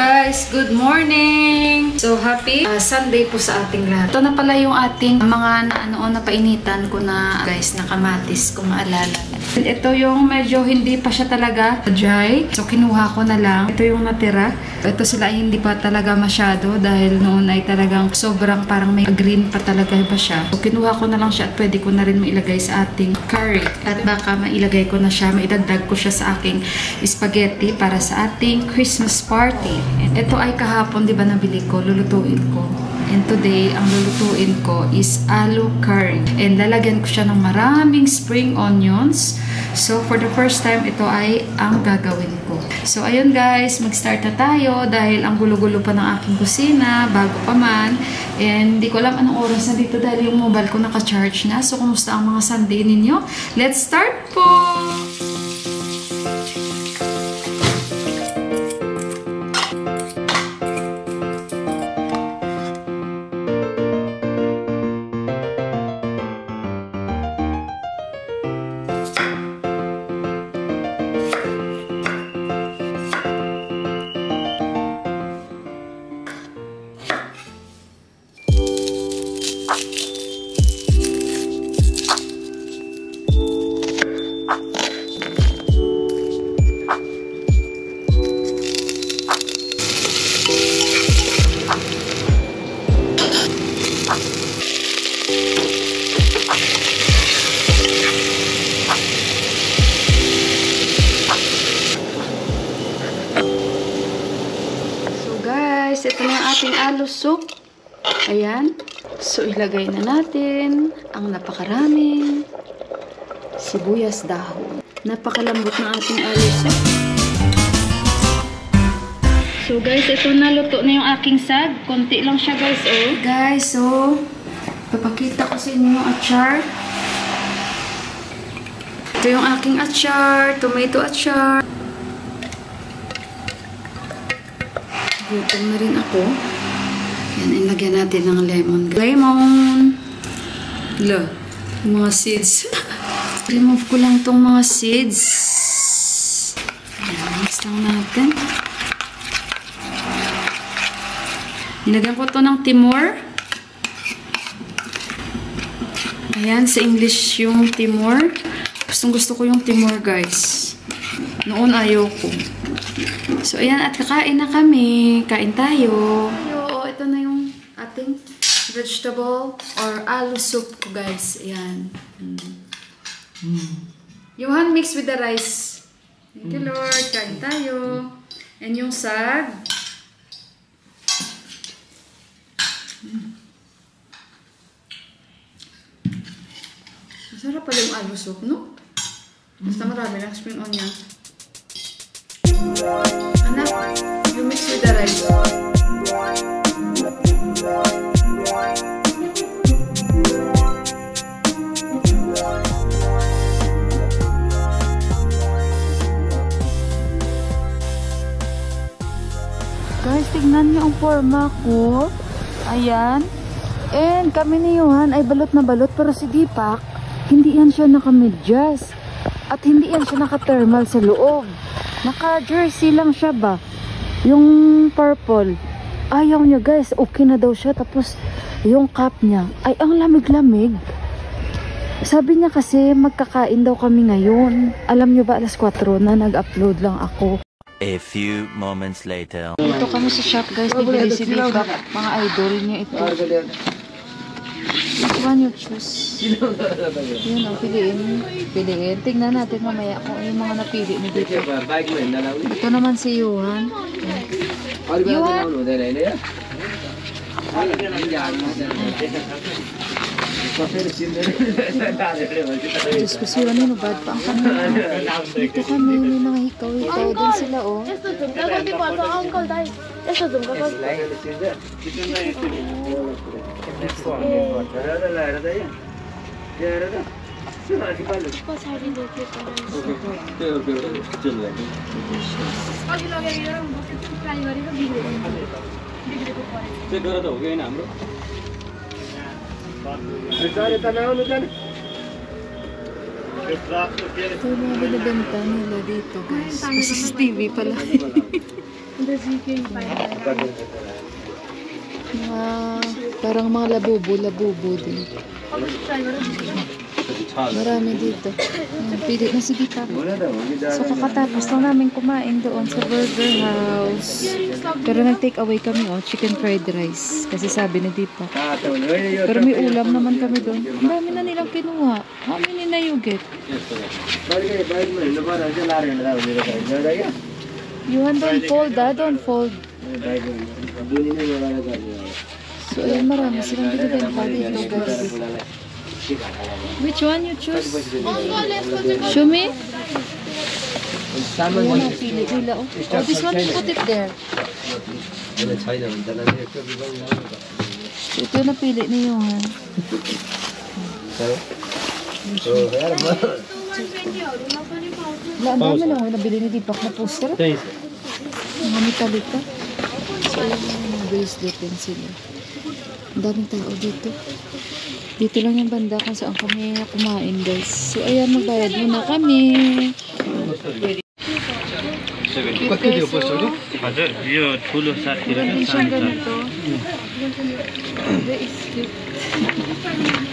guys, good morning! So happy Sunday po sa ating lahat. Ito na pala yung ating mga napainitan ko na guys na kamatis kung maalala. And ito yung medyo hindi pa siya talaga dry. So kinuha ko na lang. Ito yung natira. Ito sila ay hindi pa talaga masyado dahil noon ay talagang sobrang parang may green pa talaga ba siya. So kinuha ko na lang siya at pwede ko na rin mailagay sa ating curry. At baka mailagay ko na siya, maidagdag ko siya sa aking spaghetti para sa ating Christmas party. And ito ay kahapon, di ba nabili ko, lulutuin ko. And today, ang lulutuin ko is aloo curry. And lalagyan ko siya ng maraming spring onions. So, for the first time, ito ay ang gagawin ko. So, ayun guys, mag-start na tayo dahil ang gulo-gulo pa ng aking kusina, bago pa man. And hindi ko alam anong oras na dito dahil yung mobile ko naka-charge na. So, kumusta ang mga Sunday ninyo? Let's start po! Ito na yung ating aloo soup. Ayan. So, ilagay na natin ang napakaraming sibuyas dahon. Napakalambot ng ating aloo soup. So, guys, ito na. Luto na yung aking sag. Konti lang siya, guys, oh. Guys, so, papakita ko sa inyo yung achar. Ito yung aking achar. Tomato achar. Gutom na rin ako. Yan, ilagyan natin ng lemon. Lemon! Hala, mga seeds. Remove ko lang tong mga seeds. Yan, mix lang natin. Nilagyan ko to ng Timor. Ayan, sa English yung Timor. Gusto ko yung Timor, guys. Noon ayoko. So, ayan, at kakain na kami. Kain tayo. Oo, ito na yung ating vegetable or aloo soup ko, guys. Ayan. Yung mix with the rice. Thank you, Lord. Kain tayo. And yung sag. Masarap pala yung aloo soup, no? Basta marami lang spring onion. Anak, you mix with the rice. Guys, tignan niyo ang forma ko. Ayan. And kami ni Johan ay balot na balot, pero si Deepak, hindi yan siya naka-medyas. At hindi yan siya naka-thermal sa loob. Naka-jersey lang siya ba? Yung purple. Ayaw niya, guys. Okay na daw siya. Tapos, yung cap niya ay ang lamig-lamig. Sabi niya kasi magkakain daw kami ngayon. Alam niyo ba, alas 4 na nag-upload lang ako. A few moments later. Dito kami sa shop, guys. Bibili si Deepak. Mga idol niya ito. Which one you choose? Yun ang piliin. Piliin. Tingnan natin mamaya kung yung mga napili ni dito. Ito naman si Johan. Johan! Diyos ko si Johan, bad pa ang kanina. Dito kami, may mga hikaw-hikaw din sila, oh. Ito yung mga binibenta nila dito, guys. CCTV pala. Parang mga labubo din. Marami dito. Pili na si Gita. So, kakatapos lang namin kumain doon sa Burger House. Pero nag-take away kami, chicken fried rice. Kasi sabi ni Dipa. Pero may ulam naman kami doon. Ang dami na nilang kinuha. How many na you get? Yuhan, don't fold, don't fold. So, ayun, marami silang binibenta dito, guys. Which one you choose? Show me. Ayan, pili nila. Oh, this one, put it there. Ito yung napili niyo, ha? Ang dami na ako nabili ni Deepak na poster. Mga metallica. So, ayan yung mga bracelet din sila. Ang daming tao dito. Dito lang yung banda kung saan kami kumain, guys. So, ayan, magbayad muna kami. Cute guys, so. Meron din siyang ganito. Very cute.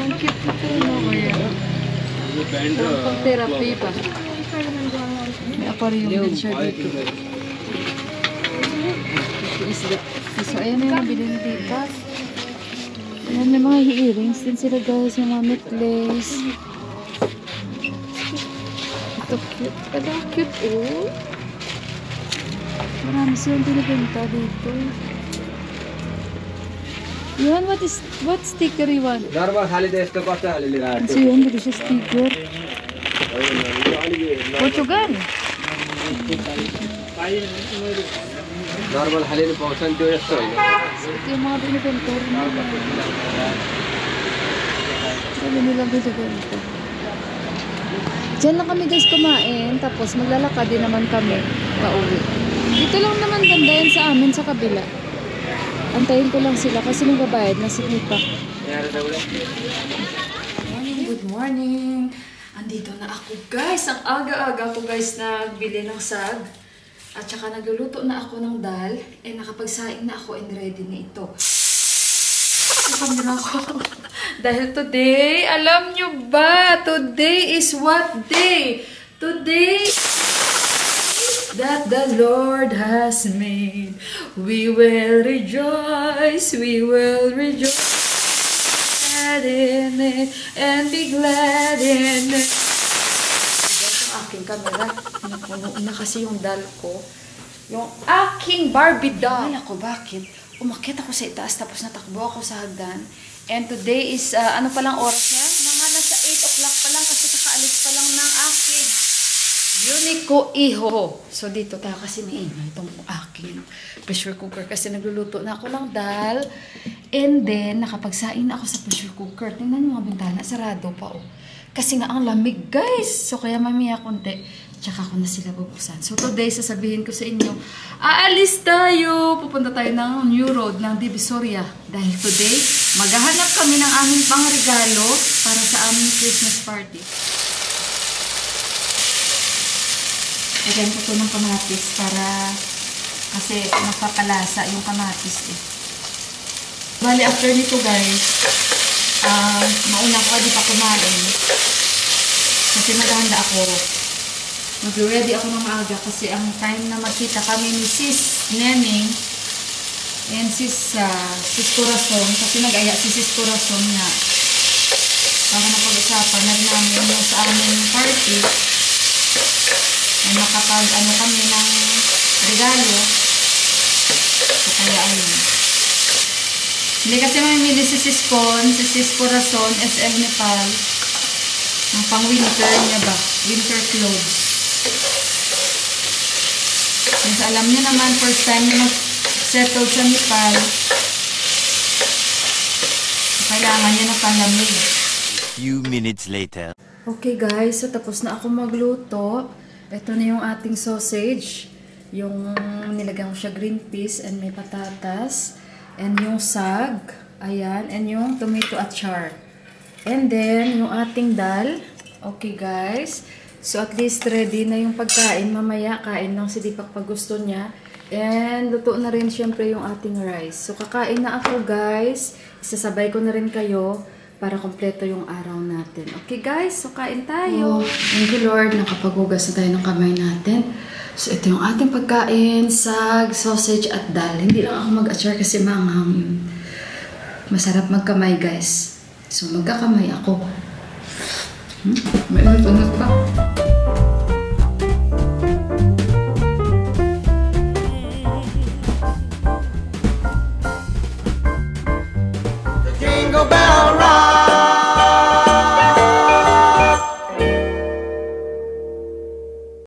Ang cute ito, no? Pang therapy pa. May aquarium din siya dito. So, ayan na yung nabili ni Deepak. Ayan, may mga earrings din sila, guys. Yung mga necklace. Ito cute. Ito cute, oh. Marami silang pinibenta dito. Yun, what sticker you want? So yun, bili siya sticker. Portugal. Normal halin po saan diyo ito. Ito yung mga binibenta rin nila. Sabi nilang binibenta. Diyan lang kami, guys, kumain. Tapos maglalakad din naman kami pauwi. Dito lang naman ganda yan sa amin sa kabila. Antayin ko lang sila kasi nagbabayad na si Deepak. Good morning. Andito na ako, guys. Ang aga-aga ko, guys, nagbili ng sag. At saka nagluluto na ako ng dal. Nakapagsaing na ako and ready na ito. Nakamira ako. Dahil today, alam nyo ba? Today is what day? Today that the Lord has made. We will rejoice. We will rejoice in it and be glad in it. Aking camera. Napuno na kasi yung doll ko. Yung aking Barbie doll. Ay, ako, bakit? Umakyat ako sa itaas tapos natakbo ako sa hagdan. And today is, ano palang oras na? Mga nasa 8 o'clock pa lang kasi kakaalis pa lang ng aking Unico Iho. So, dito tayo kasi maingay itong aking pressure cooker kasi nagluluto na ako ng dal. And then, nakapagsain ako sa pressure cooker. Tingnan yung mga bintana, sarado pa, oh. Kasi nga ang lamig, guys. So, kaya mamaya konti. Tsaka ko na sila bubuksan. So, today, sasabihin ko sa inyo, aalis tayo. Pupunta tayo ng New Road ng Divisoria. Dahil today, maghahanap kami ng aming pangregalo para sa aming Christmas party. Lagyan ko ito ng kamatis para kasi magpapalasa yung kamatis, eh. Bali, after nito, guys, mauna ko di pa kumain. Kasi maghahanda ako. Mag-ready ako ng maaga kasi ang time na magkita kami ni Sis Neneng and Sis Corazon. Kasi nag-aya si Sis Corazon nga. Para napag-usapan na rin namin yung sa aming party. Ay makapag-ano kami ng regalo. So kaya ayun. Hindi kasi mamimili si Sis Con, si Sis Corazon, SM Nepal. Ang pang-winter niya ba? Winter clothes. Kasi alam niyo naman, first time na mag-settle sa Nepal. Kailangan niya ng panlamig. Few minutes later. Okay guys, so tapos na ako magluto. Ito na yung ating sausage. Yung nilagyan ko siya green peas and may patatas. And yung sag, ayan, and yung tomato achar. And then, yung ating dal. Okay, guys. So at least ready na yung pagkain. Mamaya kain lang si Deepak pag gusto niya. And luto na rin syempre yung ating rice. So kakain na ako guys. Isasabay ko na rin kayo para kompleto yung araw natin. Okay guys, so kain tayo. Thank you Lord, nakapaghugas na tayo ng kamay natin. So ito yung ating pagkain, sag, sausage at dal. Hindi lang ako mag-achar kasi manghang yun. Masarap magkamay guys. So magkakamay ako. May unat pa.